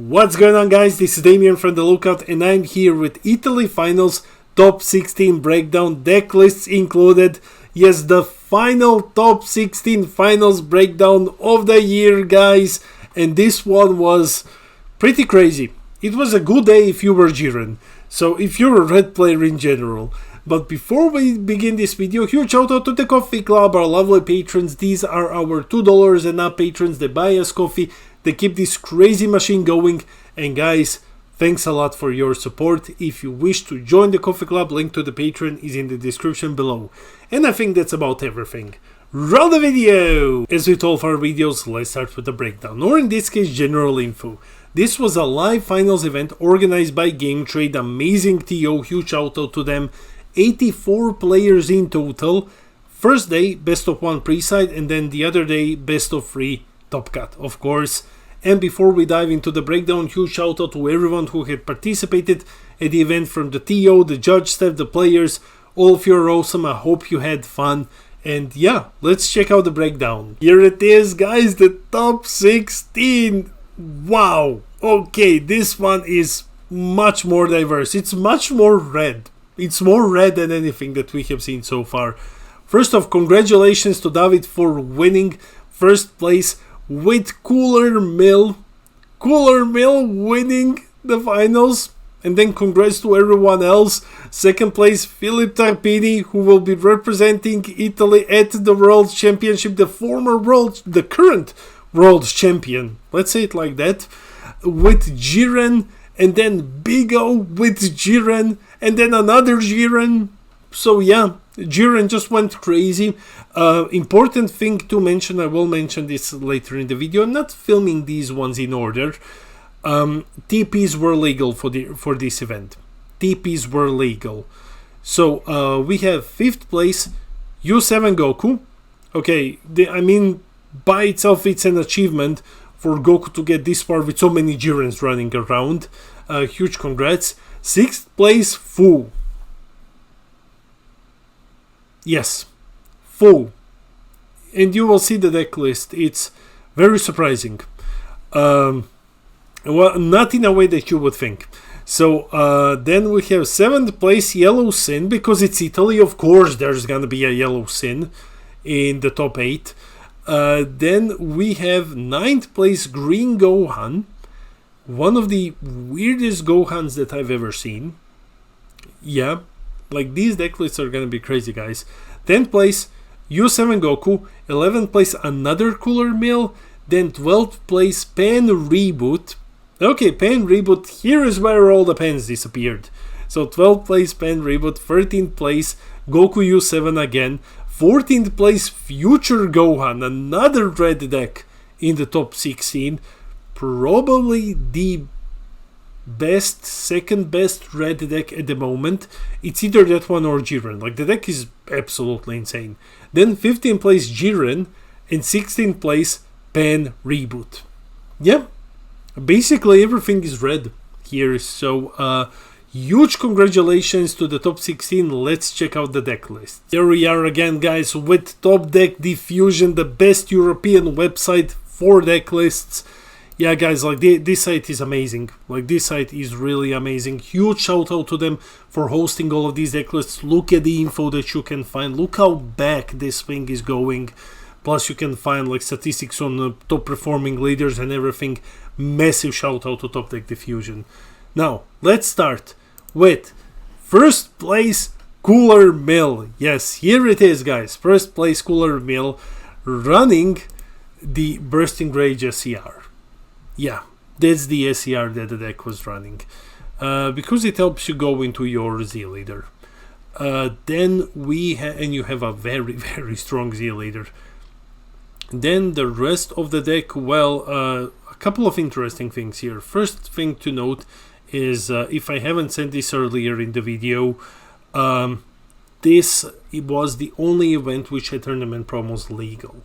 What's going on, guys? This is Damien from The Lookout, and I'm here with Italy Finals Top 16 breakdown, deck lists included. Yes, the final Top 16 Finals breakdown of the year, guys. And this one was pretty crazy. It was a good day if you were Jiren, so if you're a red player in general. But before we begin this video, huge shout out to the Coffee Club, our lovely patrons. These are our $2 and up patrons. They buy us coffee, they keep this crazy machine going. And guys, thanks a lot for your support. If you wish to join the Coffee Club, link to the Patreon is in the description below. And I think that's about everything. Roll the video! As with all of our videos, let's start with the breakdown, or in this case, general info. This was a live finals event organized by Game Trade. Amazing TO, huge shout out to them. 84 players in total. First day, best of 1 pre-side, and then the other day, best of 3 top cut, of course. And before we dive into the breakdown, huge shout out to everyone who had participated at the event, from the TO, the judge staff, the players. All of you are awesome. I hope you had fun. And yeah, let's check out the breakdown. Here it is, guys, the top 16. Wow. Okay, this one is much more diverse. It's much more red. It's more red than anything that we have seen so far. First off, congratulations to David for winning first place with Cooler Mill. Cooler Mill winning the finals. And then congrats to everyone else. Second place, Philip Tarpini, who will be representing Italy at the World Championship. The current World Champion. Let's say it like that. With Jiren. And then Big O with Jiren, and then another Jiren. So yeah, Jiren just went crazy. Important thing to mention, I will mention this later in the video. I'm not filming these ones in order. TPs were legal for this event. TPs were legal. So we have 5th place, U7 Goku. Okay, I mean, by itself it's an achievement for Goku to get this far with so many Jirens running around. Huge congrats. 6th place, Fu. Yes, Fu. And you will see the deck list. It's very surprising. Well, not in a way that you would think. So then we have 7th place, Yellow Sin. Because it's Italy, of course there's gonna be a Yellow Sin in the top 8. Then we have 9th place, Green Gohan. One of the weirdest Gohans that I've ever seen. Yeah, like these deck lists are gonna be crazy, guys. 10th place, U7 Goku. 11th place, another Cooler Mill. Then 12th place, Pan Reboot. Okay, Pan Reboot, here is where all the pens disappeared. So 12th place, Pan Reboot. 13th place, Goku U7 again. 14th place, Future Gohan, another red deck in the top 16. Probably the best, second best red deck at the moment. It's either that one or Jiren. Like, the deck is absolutely insane. Then 15th place, Jiren, and 16th place, Pan Reboot. Yeah, basically everything is red here. So, huge congratulations to the top 16. Let's check out the deck list. Here we are again, guys, with Top Deck Diffusion, the best European website for deck lists. Yeah, guys, like this site is amazing. Like, this site is really amazing. Huge shout out to them for hosting all of these deck lists. Look at the info that you can find. Look how back this thing is going. Plus you can find like statistics on the top performing leaders and everything. Massive shout out to Top Deck Diffusion. Now, let's start with first place, Cooler Mill. Yes, here it is, guys. First place, Cooler Mill, running the Bursting Rage SCR. Yeah, that's the SCR that the deck was running. Because it helps you go into your Z leader. Then and you have a very, very strong Z leader. Then the rest of the deck, well, a couple of interesting things here. First thing to note is, if I haven't said this earlier in the video, it was the only event which had tournament promos legal.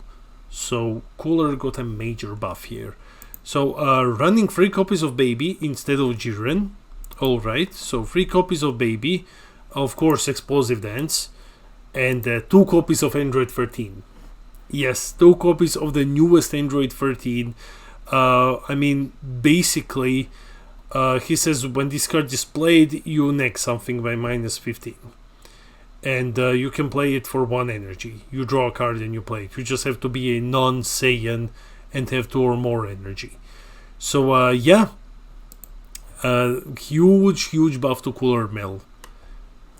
So Cooler got a major buff here. So running 3 copies of Baby instead of Jiren. Alright, so 3 copies of Baby, of course Explosive Dance, and 2 copies of Android 13. Yes, 2 copies of the newest Android 13. I mean, basically, he says when this card is played, you neg something by -15. And you can play it for 1 energy. You draw a card and you play it. You just have to be a non-Saiyan and have 2 or more energy. So yeah, huge buff to Cooler Mel.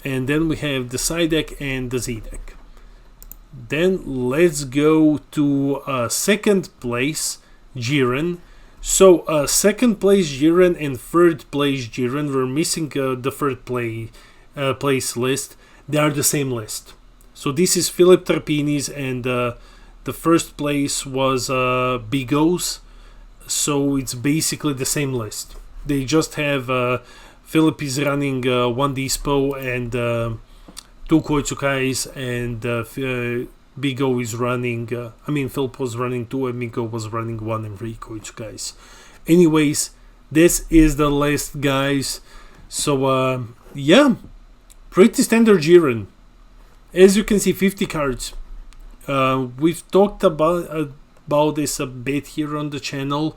And then we have the side deck and the Z deck. Then let's go to second place, Jiren. So second place Jiren and third place Jiren. We're missing the third place list. They are the same list. So this is Philip Tarpini's, and the first place was Big O's. So it's basically the same list. They just have Philip is running 1 Dispo and 2 Koitsukais, and Big O is running, Philip was running 2 and Big O was running 1 and 3 Koitsukais. Anyways, this is the list, guys. So yeah, pretty standard Jiren. As you can see, 50 cards. We've talked about this a bit here on the channel,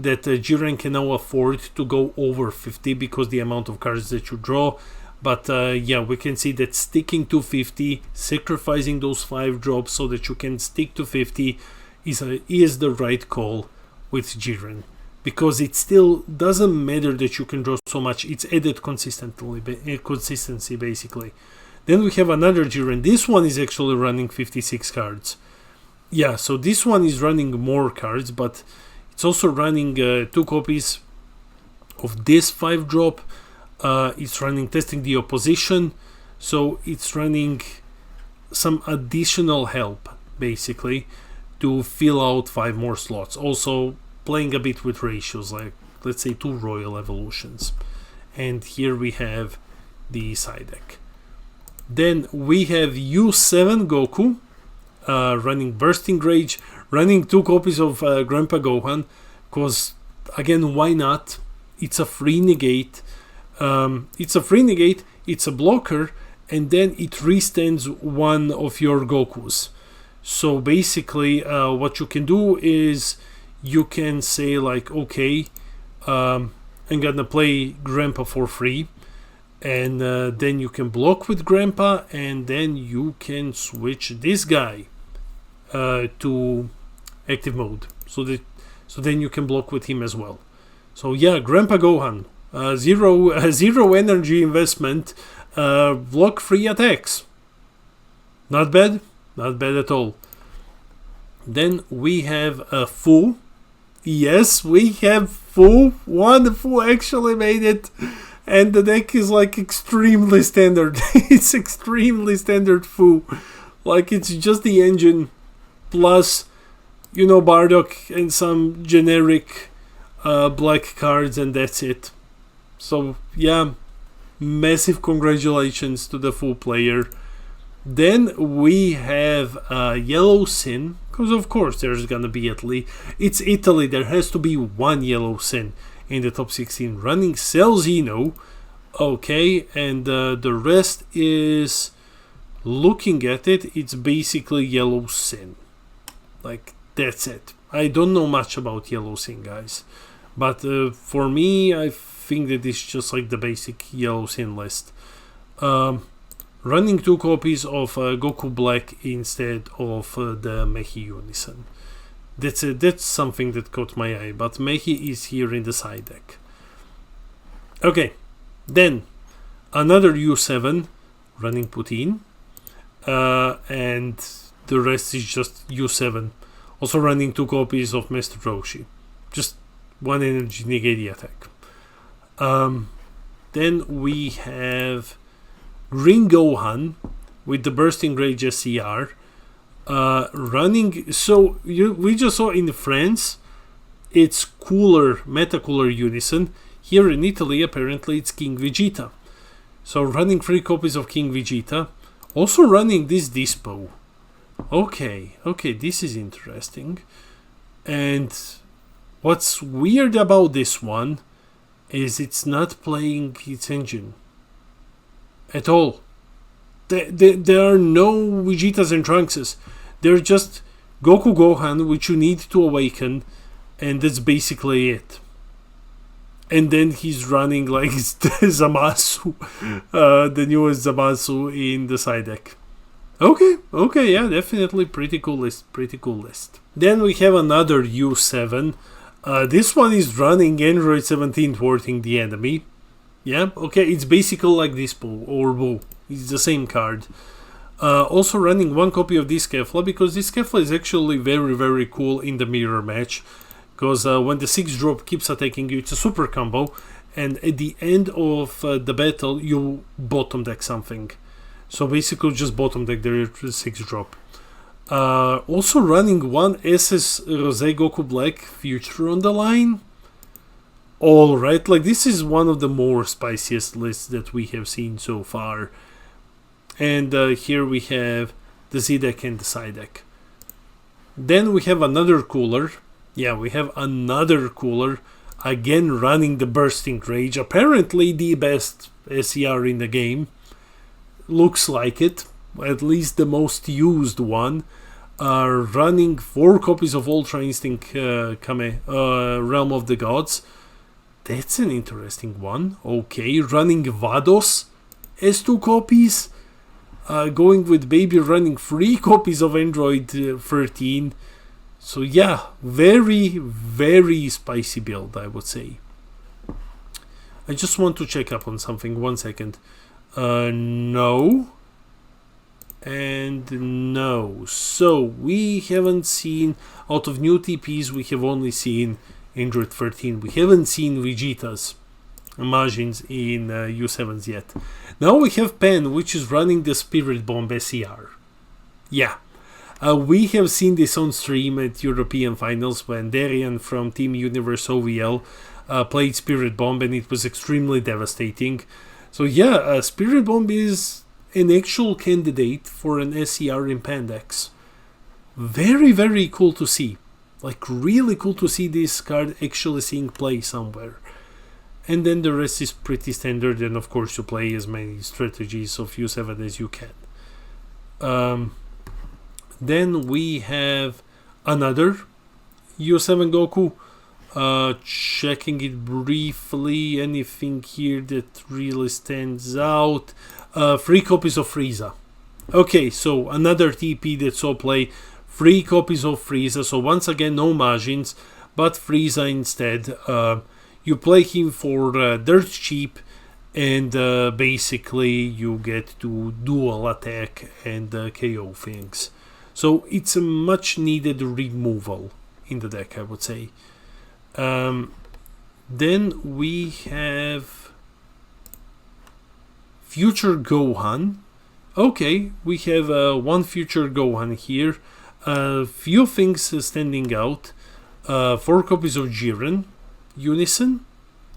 that Jiren can now afford to go over 50 because the amount of cards that you draw. But yeah, we can see that sticking to 50, sacrificing those 5 drops so that you can stick to 50 is the right call with Jiren. Because it still doesn't matter that you can draw so much, it's added consistency basically. Then we have another Jiren. This one is actually running 56 cards. Yeah, so this one is running more cards, but it's also running 2 copies of this 5 drop. It's running Testing the Opposition, so it's running some additional help basically to fill out 5 more slots. Also playing a bit with ratios, like let's say 2 Royal Evolutions. And here we have the side deck. Then we have U7 Goku running Bursting Rage, running 2 copies of Grandpa Gohan, because again, why not? It's a free negate. It's a blocker, and then it restands 1 of your Gokus. So basically what you can do is you can say like, okay, I'm gonna play Grandpa for free, and then you can block with Grandpa, and then you can switch this guy to active mode, so then you can block with him as well. So yeah, Grandpa Gohan, zero energy investment, block 3 attacks. Not bad at all. Then we have a Fu. Yes, we have Fu. One Fu actually made it, and the deck is like extremely standard. It's extremely standard Fu. Like, it's just the engine plus, Bardock and some generic black cards, and that's it. So yeah, massive congratulations to the Fu player. Then we have Yellow Sin, because of course there's gonna be at least, it's Italy, there has to be 1 Yellow Sin in the top 16, running Celzino. Okay, and the rest is, looking at it, it's basically Yellow Sin. Like, that's it. I don't know much about Yellow Sin, guys, but for me, I think that it's just like the basic Yellow Sin list. Running 2 copies of Goku Black instead of the Mehi Unison. That's something that caught my eye, but Mehi is here in the side deck. Okay, then another U7 running Putin, and the rest is just U7. Also running 2 copies of Master Roshi. Just 1 energy negate the attack. Then we have Green Gohan with the Bursting Rage SCR running. So we just saw in France it's Meta Cooler Unison. Here in Italy apparently it's King Vegeta. So running 3 copies of King Vegeta. Also running this Dispo. Okay, this is interesting. And what's weird about this one is it's not playing its engine at all. There are no Vegetas and Trunkses. They're just Goku Gohan, which you need to awaken, And that's basically it. And then he's running like Zamasu, the newest Zamasu in the side deck. Okay, yeah, definitely pretty cool list. Then we have another U7. This one is running Android 17 thwarting the enemy. Yeah, okay, it's basically like this pool or Boo. It's the same card. Also running one copy of this Kefla, because this Kefla is actually very, very cool in the mirror match. Because when the 6-drop keeps attacking you, it's a super combo. And at the end of the battle, you bottom deck something. So basically just bottom deck the 6-drop. Also running one SS Rose Goku Black Future on the line. Alright, like this is one of the more spiciest lists that we have seen so far. And here we have the Z deck and the side deck. Then we have another cooler. Yeah, we have another cooler. Again running the Bursting Rage. Apparently the best SCR in the game. Looks like it. At least the most used one. Running 4 copies of Ultra Instinct Realm of the Gods. That's an interesting one. Okay, running Vados as 2 copies. Going with Baby running 3 copies of Android 13. So yeah, very, very spicy build, I would say. I just want to check up on something. 1 second. No. And no. So we haven't seen, out of new TPs, we have only seen Android 13. We haven't seen Vegeta's Imagines in U7s yet. Now we have Pen, which is running the Spirit Bomb SCR. Yeah. We have seen this on stream at European Finals when Darian from Team Universe OVL played Spirit Bomb, and it was extremely devastating. So yeah, Spirit Bomb is an actual candidate for an SCR in Pandex. Very, very cool to see. Like, really cool to see this card actually seeing play somewhere. And then the rest is pretty standard, and of course you play as many strategies of U7 as you can. Then we have another U7 Goku. Checking it briefly, anything here that really stands out. 3 copies of Frieza. Okay, so another TP that saw play. 3 copies of Frieza, so once again no Majins, but Frieza instead. You play him for dirt cheap, and basically you get to dual attack and KO things. So it's a much needed removal in the deck, I would say. Then we have Future Gohan. Okay, we have one Future Gohan here. Few things standing out. 4 copies of Jiren. Unison.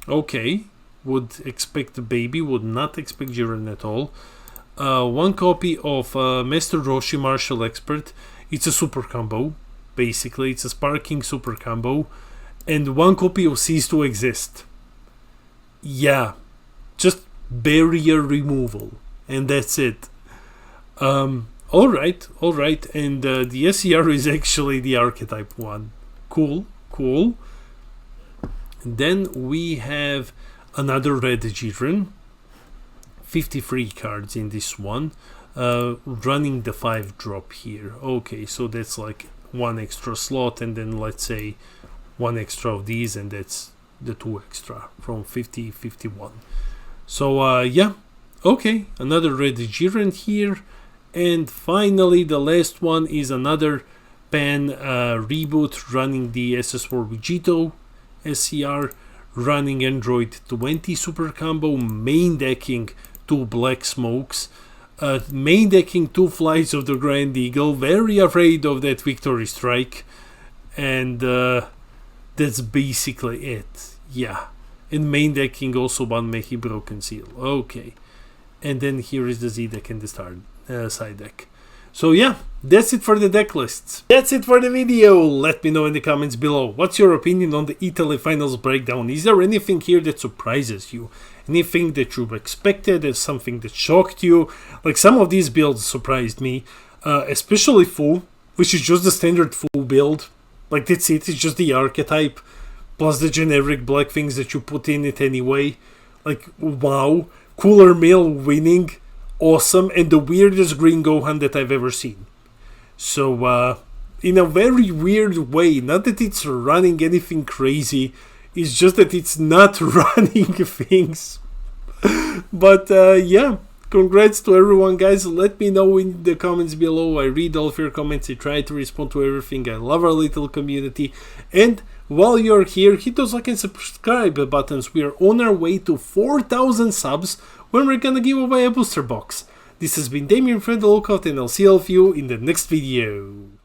Okay, would expect the baby, would not expect Jiren at all. 1 copy of Master Roshi Martial Expert. It's a super combo, basically. It's a sparking super combo. And 1 copy of Cease to Exist. Yeah, just barrier removal. And that's it. Alright. And the SCR is actually the archetype one. Cool. Then we have another red Jiren. 53 cards in this one. Running the 5-drop here. Okay, so that's like 1 extra slot, and then let's say 1 extra of these, and that's the 2 extra from 50-51. So yeah, okay, another red Jiren here. And finally the last one is another Pan reboot running the SS4 Vegito SCR, running Android 20 super combo, main decking 2 Black Smokes, main decking 2 Flights of the Grand Eagle, very afraid of that Victory Strike, and that's basically it. Yeah, and main decking also 1 Mehi Broken Seal. Okay, and then here is the Z deck and the side deck. So yeah, that's it for the deck lists. That's it for the video. Let me know in the comments below. What's your opinion on the Italy Finals breakdown? Is there anything here that surprises you? Anything that you expected? Is something that shocked you? Like, some of these builds surprised me. Especially Fu, which is just the standard Fu build. Like, that's it. It's just the archetype plus the generic black things that you put in it anyway. Like, wow. Cooler male winning. Awesome. And the weirdest green Gohan that I've ever seen. So, in a very weird way, not that it's running anything crazy, it's just that it's not running things. But, yeah. Congrats to everyone, guys. Let me know in the comments below. I read all of your comments. I try to respond to everything. I love our little community. And while you're here, hit those like and subscribe buttons. We are on our way to 4,000 subs when we're gonna give away a booster box. This has been Damien from the Lookout, and I'll see all of you in the next video.